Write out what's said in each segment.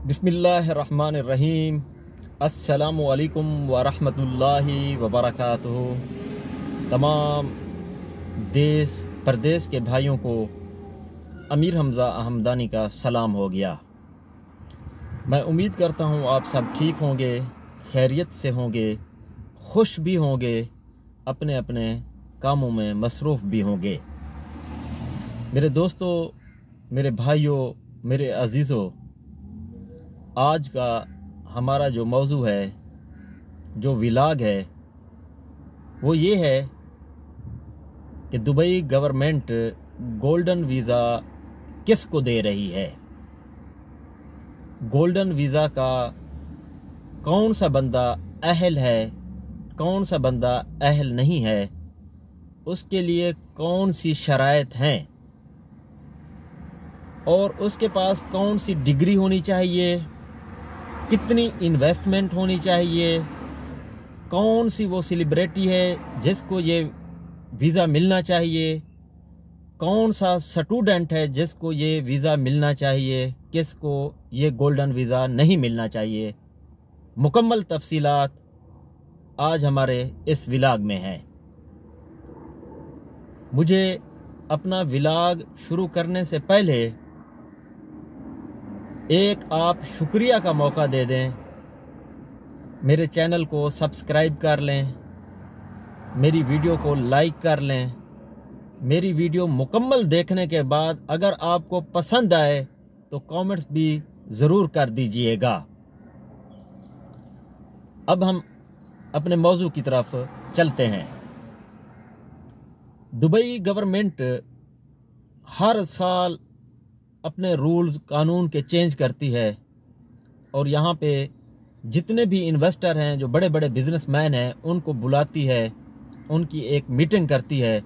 बिस्मिल्लाहिर्रहमानिर्रहीम। अस्सलामुअलैकुम वरहमतुल्लाहि वबरकातुहू। तमाम देश परदेश के भाइयों को अमीर हमज़ा अहमदानी का सलाम हो गया। मैं उम्मीद करता हूँ आप सब ठीक होंगे, खैरियत से होंगे, खुश भी होंगे, अपने अपने कामों में मसरूफ़ भी होंगे। मेरे दोस्तों, मेरे भाइयों, मेरे अजीज़ों, आज का हमारा जो मौजू है, जो व्लॉग है, वो ये है कि दुबई गवर्नमेंट गोल्डन वीज़ा किस को दे रही है। गोल्डन वीज़ा का कौन सा बंदा अहल है, कौन सा बंदा अहल नहीं है, उसके लिए कौन सी शराइत हैं और उसके पास कौन सी डिग्री होनी चाहिए, कितनी इन्वेस्टमेंट होनी चाहिए, कौन सी वो सेलिब्रिटी है जिसको ये वीज़ा मिलना चाहिए, कौन सा स्टूडेंट है जिसको ये वीज़ा मिलना चाहिए, किसको ये गोल्डन वीज़ा नहीं मिलना चाहिए। मुकम्मल तफसीलात आज हमारे इस व्लॉग में हैं। मुझे अपना व्लॉग शुरू करने से पहले एक आप शुक्रिया का मौका दे दें। मेरे चैनल को सब्सक्राइब कर लें, मेरी वीडियो को लाइक कर लें। मेरी वीडियो मुकम्मल देखने के बाद अगर आपको पसंद आए तो कमेंट्स भी ज़रूर कर दीजिएगा। अब हम अपने मौजू की तरफ चलते हैं। दुबई गवर्नमेंट हर साल अपने रूल्स कानून के चेंज करती है और यहाँ पे जितने भी इन्वेस्टर हैं, जो बड़े बड़े बिजनेसमैन हैं, उनको बुलाती है, उनकी एक मीटिंग करती है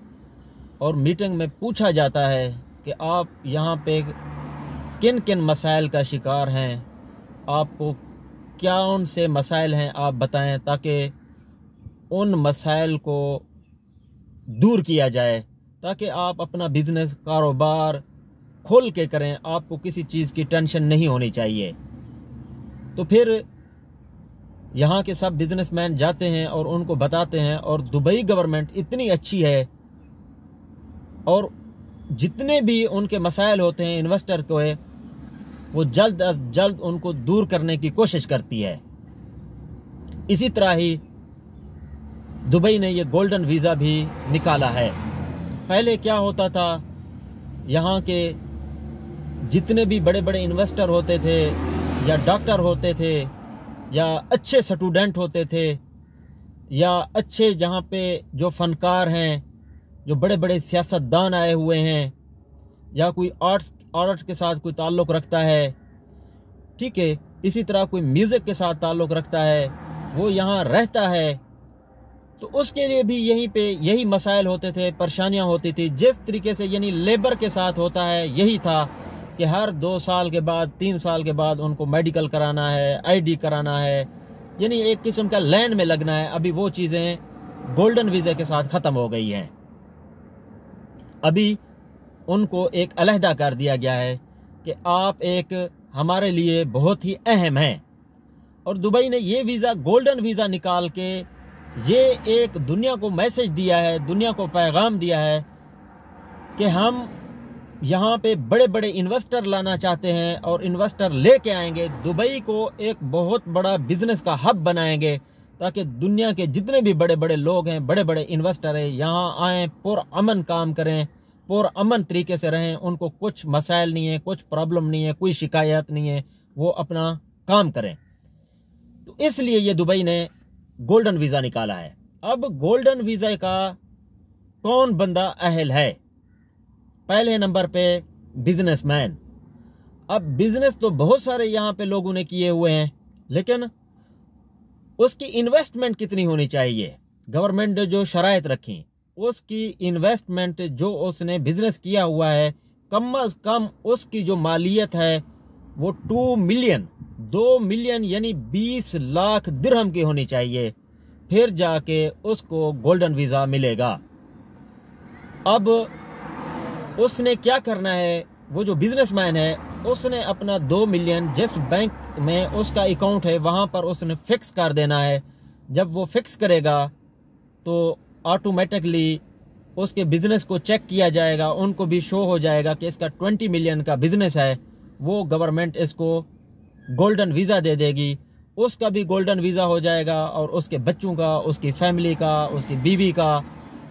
और मीटिंग में पूछा जाता है कि आप यहाँ पे किन किन मसाइल का शिकार हैं, आपको कौन से मसाइल हैं आप बताएं, ताकि उन मसाइल को दूर किया जाए, ताकि आप अपना बिजनेस कारोबार खोल के करें, आपको किसी चीज़ की टेंशन नहीं होनी चाहिए। तो फिर यहाँ के सब बिजनेसमैन जाते हैं और उनको बताते हैं, और दुबई गवर्नमेंट इतनी अच्छी है और जितने भी उनके मसाइल होते हैं इन्वेस्टर को है, वो जल्द अज जल्द उनको दूर करने की कोशिश करती है। इसी तरह ही दुबई ने ये गोल्डन वीज़ा भी निकाला है। पहले क्या होता था, यहाँ के जितने भी बड़े बड़े इन्वेस्टर होते थे, या डॉक्टर होते थे, या अच्छे स्टूडेंट होते थे, या अच्छे जहाँ पे जो फनकार हैं, जो बड़े बड़े सियासतदान आए हुए हैं, या कोई आर्ट के साथ कोई ताल्लुक़ रखता है, ठीक है, इसी तरह कोई म्यूज़िक के साथ ताल्लुक़ रखता है, वो यहाँ रहता है, तो उसके लिए भी यहीं पे यही मसाइल होते थे, परेशानियाँ होती थी। जिस तरीके से यानी लेबर के साथ होता है, यही था कि हर 2 साल के बाद, 3 साल के बाद उनको मेडिकल कराना है, आईडी कराना है, यानी एक किस्म का लाइन में लगना है। अभी वो चीज़ें गोल्डन वीज़ा के साथ ख़त्म हो गई हैं। अभी उनको एक अलहदा कर दिया गया है कि आप एक हमारे लिए बहुत ही अहम हैं। और दुबई ने ये वीज़ा, गोल्डन वीज़ा निकाल के ये एक दुनिया को मैसेज दिया है, दुनिया को पैगाम दिया है कि हम यहाँ पे बड़े बड़े इन्वेस्टर लाना चाहते हैं और इन्वेस्टर लेके आएंगे, दुबई को एक बहुत बड़ा बिजनेस का हब बनाएंगे, ताकि दुनिया के जितने भी बड़े बड़े लोग हैं, बड़े बड़े इन्वेस्टर हैं, यहाँ आएँ, पुरअमन काम करें, पुरअमन तरीके से रहें, उनको कुछ मसाइल नहीं है, कुछ प्रॉब्लम नहीं है, कोई शिकायत नहीं है, वो अपना काम करें। तो इसलिए ये दुबई ने गोल्डन वीज़ा निकाला है। अब गोल्डन वीज़ा का कौन बंदा अहल है? पहले नंबर पे बिजनेसमैन। अब बिजनेस तो बहुत सारे यहाँ पे लोगों ने किए हुए हैं, लेकिन उसकी इन्वेस्टमेंट कितनी होनी चाहिए? गवर्नमेंट ने जो शराइत रखी, उसकी इन्वेस्टमेंट जो उसने बिजनेस किया हुआ है, कम अज कम उसकी जो मालियत है वो 2 मिलियन यानी 20 लाख दिरहम की होनी चाहिए, फिर जाके उसको गोल्डन वीज़ा मिलेगा। अब उसने क्या करना है, वो जो बिजनेसमैन है उसने अपना 2 मिलियन जिस बैंक में उसका अकाउंट है वहाँ पर उसने फिक्स कर देना है। जब वो फिक्स करेगा तो ऑटोमेटिकली उसके बिज़नेस को चेक किया जाएगा, उनको भी शो हो जाएगा कि इसका 20 मिलियन का बिज़नेस है। वो गवर्नमेंट इसको गोल्डन वीज़ा दे देगी, उसका भी गोल्डन वीज़ा हो जाएगा और उसके बच्चों का, उसकी फैमिली का, उसकी बीवी का,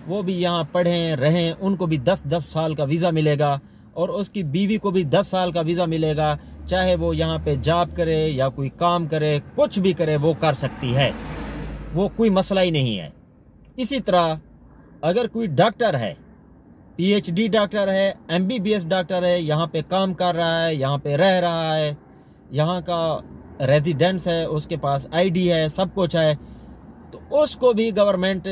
वो भी यहाँ पढ़ें रहें, उनको भी 10-10 साल का वीज़ा मिलेगा और उसकी बीवी को भी 10 साल का वीज़ा मिलेगा। चाहे वो यहाँ पे जॉब करे या कोई काम करे, कुछ भी करे वो कर सकती है, वो कोई मसला ही नहीं है। इसी तरह अगर कोई डॉक्टर है, PhD डॉक्टर है, MBBS डॉक्टर है, यहाँ पे काम कर रहा है, यहाँ पे रह रहा है, यहाँ का रेजिडेंस है, उसके पास ID है, सब कुछ है, तो उसको भी गवर्नमेंट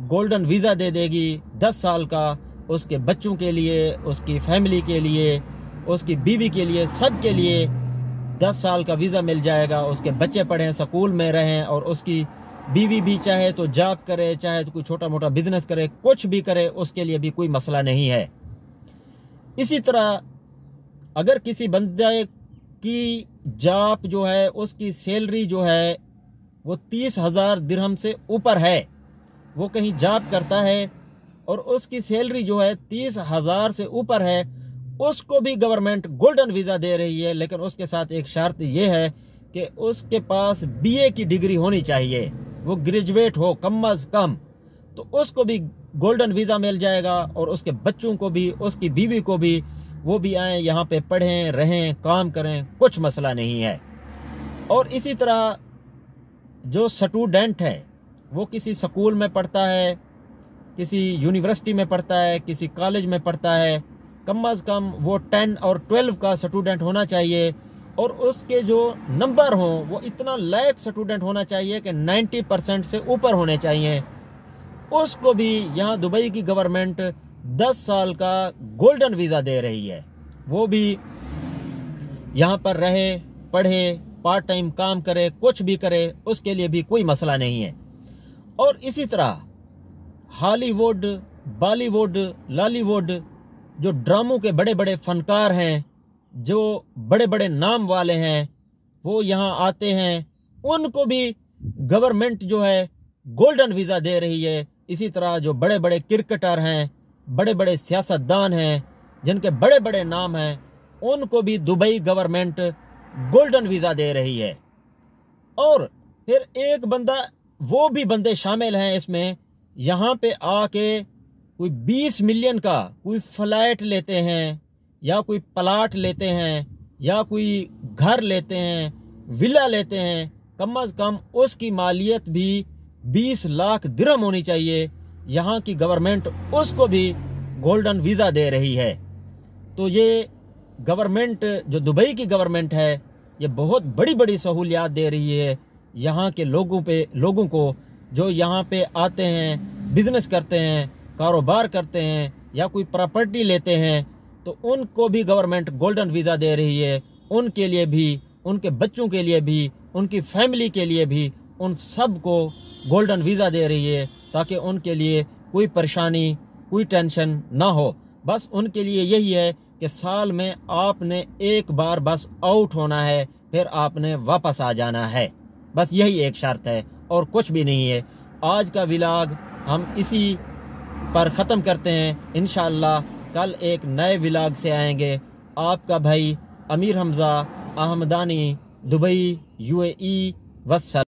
गोल्डन वीज़ा दे देगी 10 साल का। उसके बच्चों के लिए, उसकी फैमिली के लिए, उसकी बीवी के लिए, सब के लिए 10 साल का वीज़ा मिल जाएगा। उसके बच्चे पढ़ें, स्कूल में रहें और उसकी बीवी भी चाहे तो जॉब करे, चाहे तो कोई छोटा मोटा बिजनेस करे, कुछ भी करे, उसके लिए भी कोई मसला नहीं है। इसी तरह अगर किसी बंदे की जॉब जो है, उसकी सैलरी जो है वो 30,000 दिरहम से ऊपर है, वो कहीं जॉब करता है और उसकी सैलरी जो है 30,000 से ऊपर है, उसको भी गवर्नमेंट गोल्डन वीज़ा दे रही है। लेकिन उसके साथ एक शर्त ये है कि उसके पास BA की डिग्री होनी चाहिए, वो ग्रेजुएट हो कम अज़ कम, तो उसको भी गोल्डन वीज़ा मिल जाएगा और उसके बच्चों को भी, उसकी बीवी को भी, वो भी आएँ यहाँ पे पढ़ें रहें, काम करें, कुछ मसला नहीं है। और इसी तरह जो स्टूडेंट है वो किसी स्कूल में पढ़ता है, किसी यूनिवर्सिटी में पढ़ता है, किसी कॉलेज में पढ़ता है, कम अज़ कम वो 10 और 12 का स्टूडेंट होना चाहिए और उसके जो नंबर हों वो इतना लायक स्टूडेंट होना चाहिए कि 90% से ऊपर होने चाहिए। उसको भी यहाँ दुबई की गवर्नमेंट 10 साल का गोल्डन वीज़ा दे रही है। वो भी यहाँ पर रहे, पढ़े, पार्ट टाइम काम करे, कुछ भी करे, उसके लिए भी कोई मसला नहीं है। और इसी तरह हॉलीवुड, बॉलीवुड, लॉलीवुड जो ड्रामों के बड़े बड़े फनकार हैं, जो बड़े बड़े नाम वाले हैं, वो यहाँ आते हैं, उनको भी गवर्नमेंट जो है गोल्डन वीज़ा दे रही है। इसी तरह जो बड़े बड़े क्रिकेटर हैं, बड़े बड़े सियासतदान हैं, जिनके बड़े बड़े नाम हैं, उनको भी दुबई गवर्नमेंट गोल्डन वीज़ा दे रही है। और फिर एक बंदा, वो भी बंदे शामिल हैं इसमें, यहाँ पे आके कोई 20 मिलियन का कोई फ्लैट लेते हैं या कोई प्लाट लेते हैं या कोई घर लेते हैं, विला लेते हैं, कम अज़ कम उसकी मालियत भी 20 लाख दिरहम होनी चाहिए। यहाँ की गवर्नमेंट उसको भी गोल्डन वीज़ा दे रही है। तो ये गवर्नमेंट, जो दुबई की गवर्नमेंट है, ये बहुत बड़ी बड़ी सहूलियात दे रही है यहाँ के लोगों को जो यहाँ पे आते हैं, बिजनेस करते हैं, कारोबार करते हैं या कोई प्रॉपर्टी लेते हैं, तो उनको भी गवर्नमेंट गोल्डन वीज़ा दे रही है। उनके लिए भी, उनके बच्चों के लिए भी, उनकी फैमिली के लिए भी, उन सब को गोल्डन वीज़ा दे रही है ताकि उनके लिए कोई परेशानी, कोई टेंशन ना हो। बस उनके लिए यही है कि साल में आपने एक बार बस आउट होना है, फिर आपने वापस आ जाना है। बस यही एक शर्त है और कुछ भी नहीं है। आज का व्लॉग हम इसी पर ख़त्म करते हैं। इंशाअल्लाह कल एक नए व्लॉग से आएंगे। आपका भाई अमीर हमज़ा अहमदानी, दुबई, UAE। वस्सलाम।